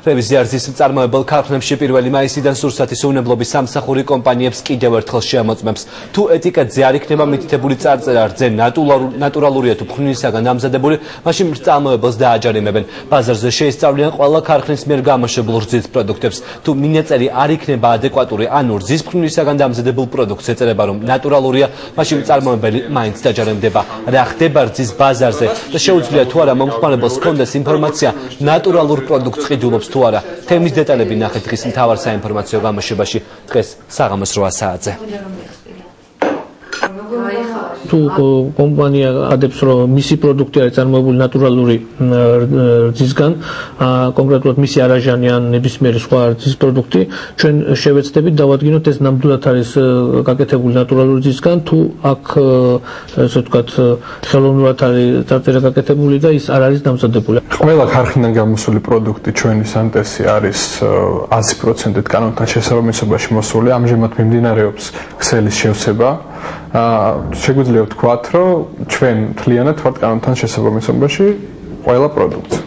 რევიზია რძის მწარმოებელ ქარხნებში 1 მაისიდან სურსათის უვნებლობის სამსახური კომპანიებს კიდევ ერთხელ შეამოწმებს. თუ ეტიკეტზე არ იქნება მითითებული წარწერა რძე ნატურალურია თუ ფხვნილისაგან დამზადებული, მაშინ მწარმოებელს დააჯარიმებენ. ბაზარზე შეისწავლიან ყველა ქარხნის მიერ გამოშვებულ რძის პროდუქტებს. თუ მინაწერი არ იქნება ადეკვატური, ანუ რძის ფხვნილისაგან დამზადებულ პროდუქტს ეწერება, რომ ნატურალურია, მაშინ მწარმოებელი მაინც დაჯარიმდება. რა ხდება რძის ბაზარზე და შეუძლია თუ არა მომხმარებელს ჰქონდეს ინფორმაცია ნატურალურ პროდუქტს ყიდულობს თუ არა. თემის დეტალები ნახეთ დღის მთავარ საინფორმაციო გამოშვებაში დღეს საღამოს 8 საათზე. თუ კომპანია ადებს რომ მისი პროდუქტი არის წარმოებული ნატურალური რძისგან, კონკრეტულად მისი არაჟანი ან ნებისმიერი სხვა რძის პროდუქტი, ჩვენ შევეცდებით დავადგინოთ ეს ნამდვილად არის გაკეთებული ნატურალური რძისგან, თუ აქ ესე ვთქვათ ხელოვნურად არის წარწერა გაკეთებული და ის არ არის დამზადებული. ყველა ქარხნიდან გამოსული პროდუქტი ჩვენი სანტესი არის 100%-ით კანონთან შესაბამისობაში მოსული. ამჟამად მიმდინარეობს ქსელის შევსება. შეგვიძლია ვთქვათ, რომ ჩვენ მთლიანად ვართ კანონთან შესაბამისობაში ყველა პროდუქტს.